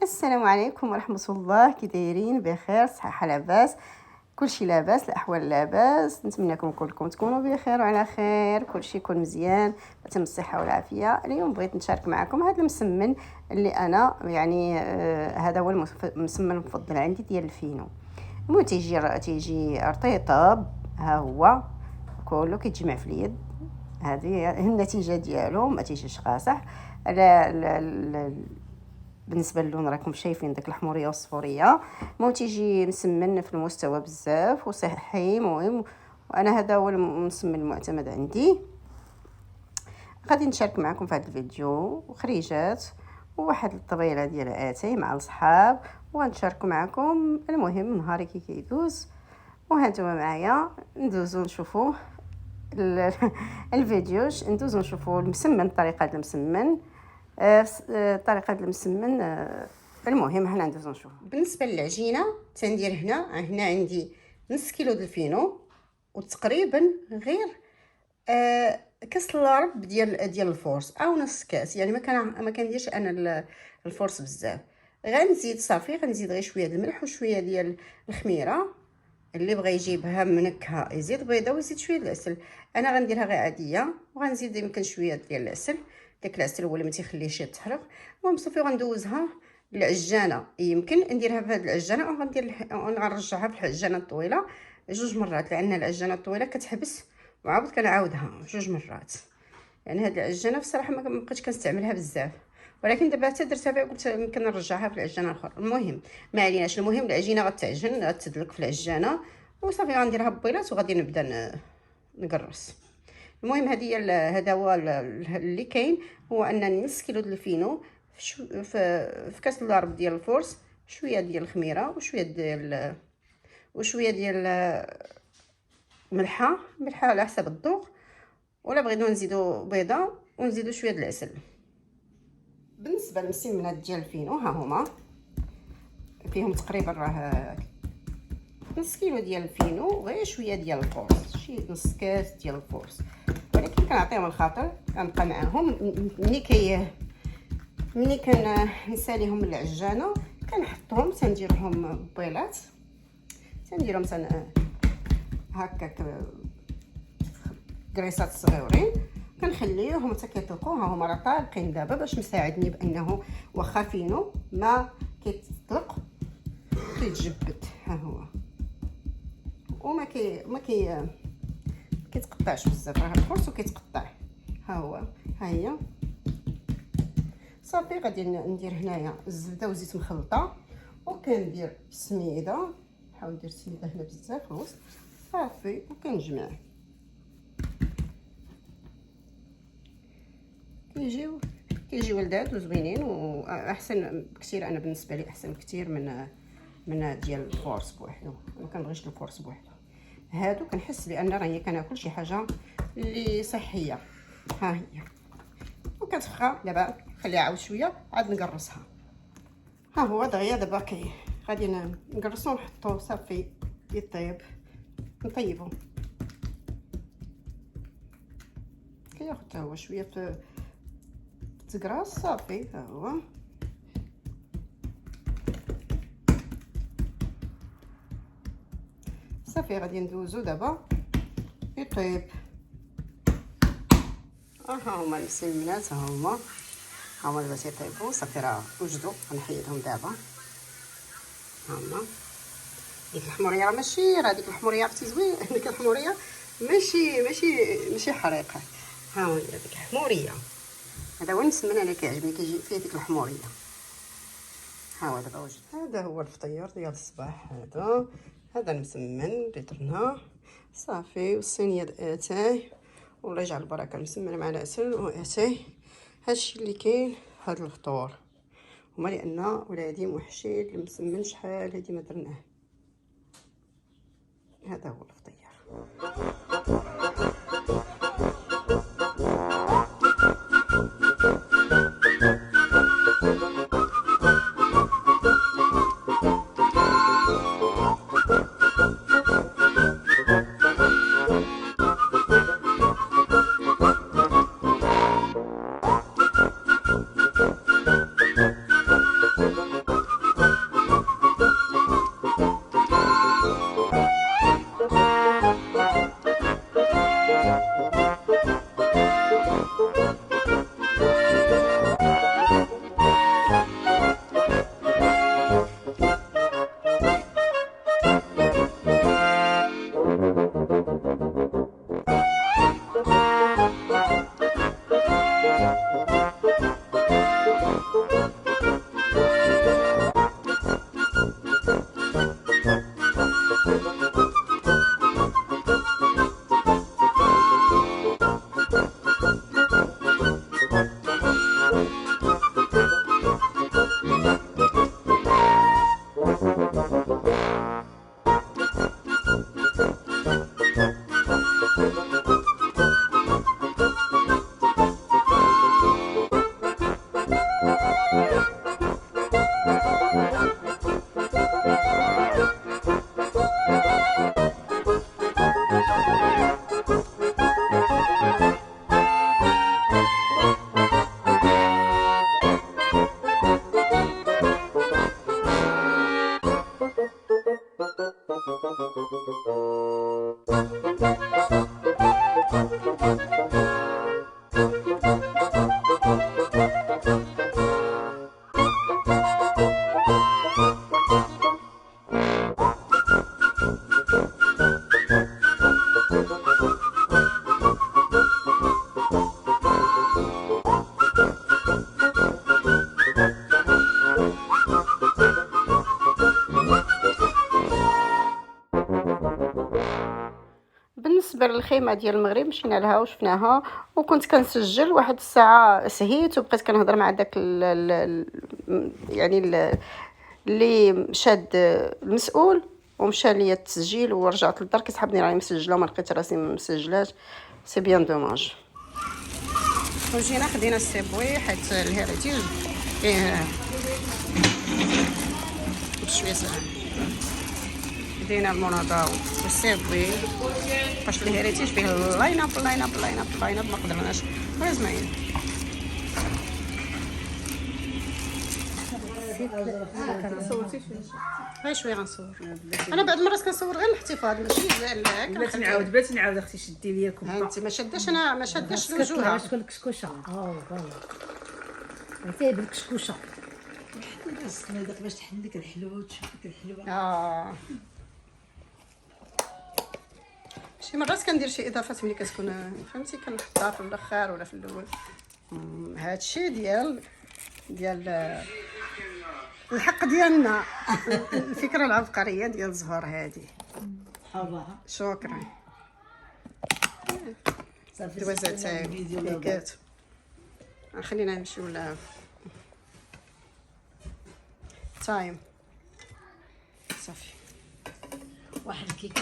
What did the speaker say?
السلام عليكم ورحمة الله، كي دايرين؟ بخير؟ صحة لاباس؟ كلشي لاباس؟ الأحوال لاباس؟ نتمنىكم كلكم تكونوا بخير وعلى خير، كلشي يكون مزيان، تم الصحة والعافية. اليوم بغيت نشارك معكم هذا المسمن اللي أنا يعني هذا هو المسمن المفضل عندي ديال الفينو. المهم تيجي رطيطاب، ها هو كله كيتجمع في اليد. هذه هي النتيجة ديالو، ما تيجيش قاصح. لا بالنسبه للون راكم شايفين داك الحموريه والصفوريه. المهم تيجي مسمن في المستوى بزاف وصحي. مهم، وانا هذا هو المسمن المعتمد عندي. غادي نشارك معكم في هذا الفيديو وخريجات وواحد الطبيله ديال اتاي مع الصحاب، وغنشارك معكم المهم نهاري كي كيدوز. وهانتوما معايا ندوزو نشوفوا الفيديو، ندوزو نشوفوا المسمن، طريقه المسمن، طريقه المسمن. المهم حنا ندوزو نشوف. بالنسبه للعجينه تندير هنا عندي نص كيلو د الفينو، وتقريبا غير كاس الربع ديال الفورس او نص كاس. يعني ما كنديرش انا الفورس بزاف. غنزيد صافي، غنزيد غير شويه د الملح وشويه ديال الخميره. اللي بغى يجيبها منكهه يزيد بيضه ويزيد شويه العسل. انا غنديرها غير عاديه، وغنزيد يمكن شويه ديال العسل. داك العسل هو اللي ما تيخليش يتحرق. المهم صافي غندوزها للعجانه. يمكن نديرها في هذه العجانه، او غنرجعها في العجانه الطويله جوج مرات، لان العجانه الطويله كتحبس، وعاود كنعاودها جوج مرات. يعني هذه العجانه بصراحه ما بقيتش كنستعملها بزاف، ولكن دابا حتى درتها فيها قلت يمكن نرجعها في العجانه الاخرى. المهم ما عليناش، المهم العجينه غتعجن غتدلك في العجانه، وصافي غنديرها ببيلات وغادي نبدا نقرص. المهم هذا هو اللي كاين، هو ان نص كيلو ديال الفينو في كاس الضرب ديال الفورس، شويه ديال الخميره وشويه ديال ملحه على حسب الذوق، ولا بغينا نزيدو بيضه ونزيدو شويه د العسل. بالنسبه للمسمنات ديال الفينو ها هما، فيهم تقريبا راه نص كيلو ديال الفينو، غير شويه ديال الفورس، شي نص كاس ديال الفورس، ولكن كنعطيهم الخاطر كنبقى معاهم. ملي كنساليهم من العجانه كنحطهم، تنديرهم بيلات، تنديرهم هكاك كريسات صغيورين، كنخليوهم حتى كيطلقوا. ها هما راه طالقين دابا باش مساعدني بانه واخا فينو ما كيتطلق كيتجبد. ها هو وما كيتقطعش بزاف، راه الفرص وكيتقطع. ها هو، ها هي صافي. غادي ندير هنايا الزبده وزيت مخلطه، وكندير السميده، نحاول ندير السميده هنا بزاف في الوسط صافي، وكنجمع. كيجيو لذاذ وزوينين، واحسن بكثير. انا بالنسبه لي احسن بكثير من ديال الفورس بوحدو. ما كنبغيش الفورس بوحدو. هادو كنحس بان راني كناكل شي حاجه اللي صحيه. ها هي وكتبقى دابا خليها عاود شويه عاد نقرصها. ها هو دغيا دابا غادي نقرصو ونحطو صافي يطيب، نطيبو. كياخد حتى هو شويه في تقراص صافي. ها هو صافي غادي ندوزو دابا يطيب. ها هما المسمنات، ها هما دابا تيطيبوا صافي، راه وجدوا. غنحيدهم دابا. ها هما ديك الحموريه، راه ماشي، راه ديك الحموريه عرفتي زوين. ديك الحموريه ماشي حريقه. ها هي ديك الحموريه، هذا هو المسمن انا كيعجبني، كيجي فيه ديك الحموريه. ها هو دابا وجد. هذا هو الفطير ديال الصباح. هذا المسمن اللي درناه صافي، والصينيه اتاي، والله يجعل البركه. المسمن مع العسل واتاي، هادشي اللي كاين هاد الفطور. هما لان ولادي موحشين المسمن، شحال هادي ما درناه. هذا هو الفطير. بالنسبه للخيمه ديال المغرب مشينا لها وشفناها، وكنت كنسجل واحد الساعه، سهيت وبقيت كنهضر مع داك يعني اللي شاد المسؤول، ومشى ليا التسجيل ورجعت للدار كيسحبني راني مسجله وما لقيت راسي مسجلات. سي بيان دوماج. وجينا خدينا السيبوي حيت الهيريتيج فيه شويه ساعه. خدينا الموناضاو والسيبوي باش الهيريتيج فيه لاين اب ما قدرناش غير زماين. هاي شويه غنصور. انا بعد مرات كنصور غير الاحتفاظ ماشي بلاتي نعاود اختي شدي ليا كوبا. انت ما شداش، انا ما شداش الوجوه. باش كل كشكوشه فوالا عرفتي بالكشكوشه داك باش تحل لك الحلوه وتشوف لك الحلوه. شي مرات كندير شي اضافات ملي كتكون فهمتي كنحطها في الاخر ولا في الاول. هادشي ديال الحق ديالنا. الفكره العبقريه ديال الزهور هذه. شكرا. صافي دوازات تاعي خلينا نمشيو ل تايم. صافي واحد الكيكه